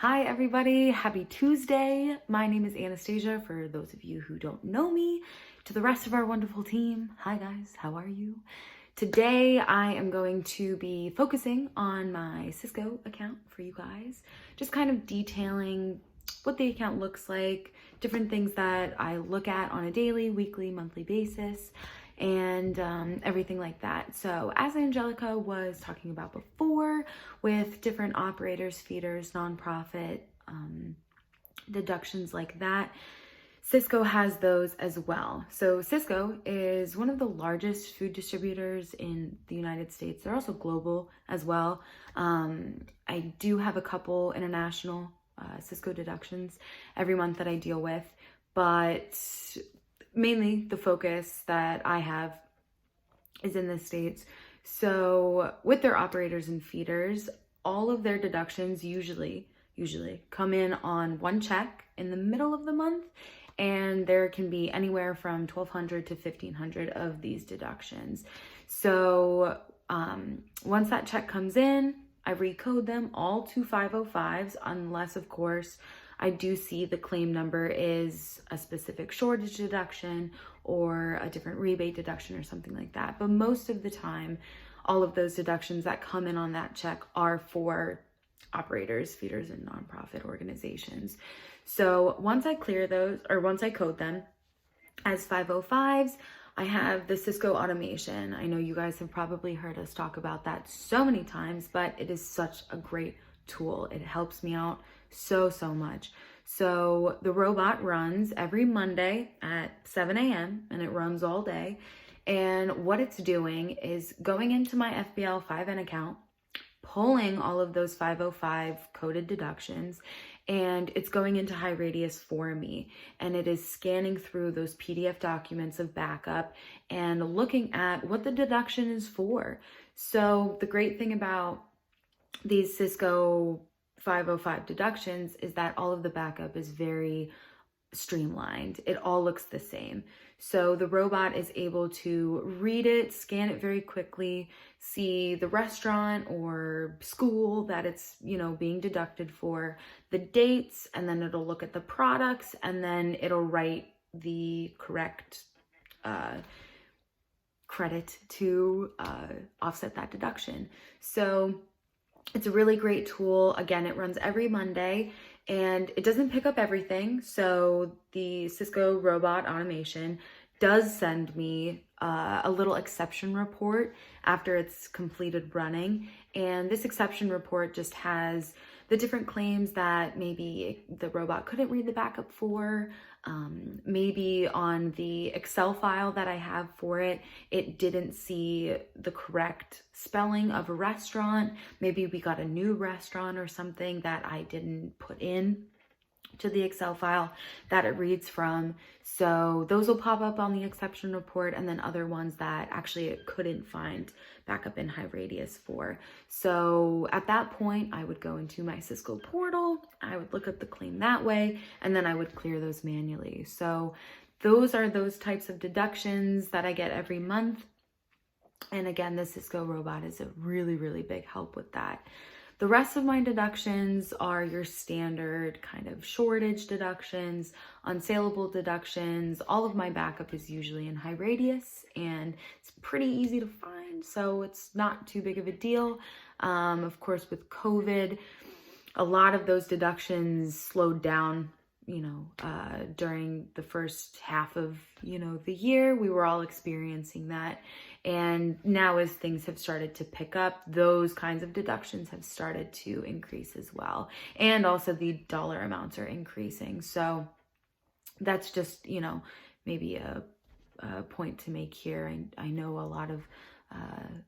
Hi everybody, happy Tuesday. My name is Anastasia, for those of you who don't know me. To the rest of our wonderful team, hi guys, how are you? Today I am going to be focusing on my Cisco account for you guys, just kind of detailing what the account looks like, different things that I look at on a daily, weekly, monthly basis, and everything like that. So as Angelica was talking about before, with different operators, feeders, nonprofit, deductions like that, Cisco has those as well. So Cisco is one of the largest food distributors in the United States. They're also global as well. I do have a couple international Cisco deductions every month that I deal with, but mainly the focus that I have is in the States. So with their operators and feeders, all of their deductions usually come in on one check in the middle of the month, and there can be anywhere from 1,200 to 1,500 of these deductions. So once that check comes in, I recode them all to 505s, unless of course I do see the claim number is a specific shortage deduction or a different rebate deduction or something like that. But most of the time, all of those deductions that come in on that check are for operators, feeders, and nonprofit organizations. So once I clear those, or once I code them as 505s, I have the Cisco automation. I know you guys have probably heard us talk about that so many times, but it is such a great tool. It helps me out so much. So the robot runs every Monday at 7 a.m. and it runs all day. And what it's doing is going into my FBL 5N account, pulling all of those 505 coded deductions, and it's going into HighRadius for me. And it is scanning through those PDF documents of backup and looking at what the deduction is for. So the great thing about these Cisco 505 deductions is that all of the backup is very streamlined. It all looks the same. So the robot is able to read it, scan it very quickly, see the restaurant or school that it's, being deducted for, the dates, and then it'll look at the products, and then it'll write the correct credit to offset that deduction. So it's a really great tool. Again, it runs every Monday and it doesn't pick up everything. So the Cisco robot automation does send me a little exception report after it's completed running. And this exception report just has the different claims that maybe the robot couldn't read the backup for. Maybe on the Excel file that I have for it, it didn't see the correct spelling of a restaurant. Maybe we got a new restaurant or something that I didn't put in to the Excel file that it reads from. So those will pop up on the exception report, and then other ones that actually it couldn't find backup in HighRadius for. So at that point, I would go into my Cisco portal, I would look up the claim that way, and then I would clear those manually. So those are those types of deductions that I get every month. And again, the Cisco robot is a really big help with that. The rest of my deductions are your standard kind of shortage deductions, unsaleable deductions. All of my backup is usually in HighRadius, and it's pretty easy to find, so it's not too big of a deal. Of course, with COVID, a lot of those deductions slowed down, during the first half of, the year. We were all experiencing that. And now as things have started to pick up, those kinds of deductions have started to increase as well. And also the dollar amounts are increasing. So that's just, maybe a point to make here. I know a lot of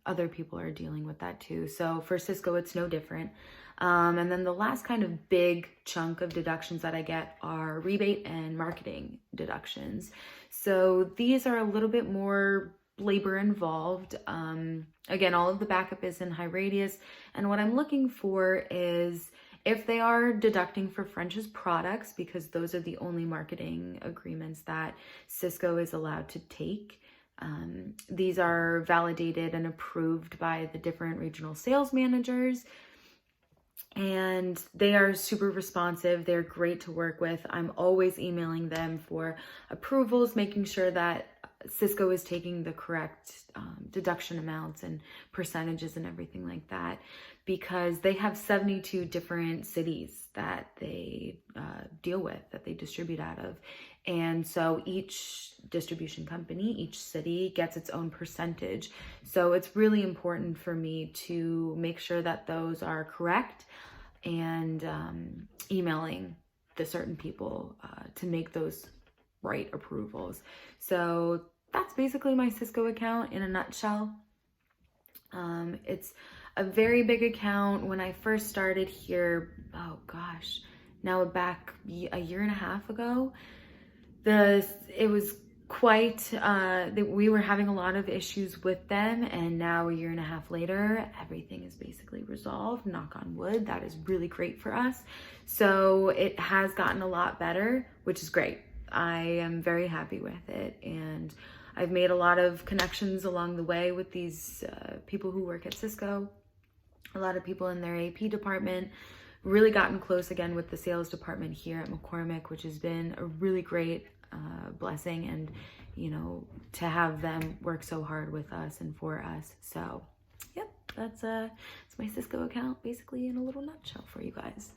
other people are dealing with that too. So for Cisco, it's no different. And then the last kind of big chunk of deductions that I get are rebate and marketing deductions. So these are a little bit more labor involved. Again, all of the backup is in HighRadius. And what I'm looking for is if they are deducting for French's products, because those are the only marketing agreements that Cisco is allowed to take. These are validated and approved by the different regional sales managers. and they are super responsive. They're great to work with. I'm always emailing them for approvals, making sure that Cisco is taking the correct deduction amounts and percentages and everything like that, because they have 72 different cities that they deal with, that they distribute out of. And so each distribution company, each city gets its own percentage. So it's really important for me to make sure that those are correct, and emailing the certain people to make those right approvals. So that's basically my Cisco account in a nutshell. It's a very big account. When I first started here, oh gosh, now back a year and a half ago, it was quite, we were having a lot of issues with them, and now a year and a half later, everything is basically resolved, knock on wood. That is really great for us. So it has gotten a lot better, which is great. I am very happy with it, and I've made a lot of connections along the way with these people who work at Cisco, a lot of people in their AP department. Really gotten close again with the sales department here at McCormick, which has been a really great blessing, and you know, to have them work so hard with us and for us. So yep, that's my Cisco account basically in a little nutshell for you guys.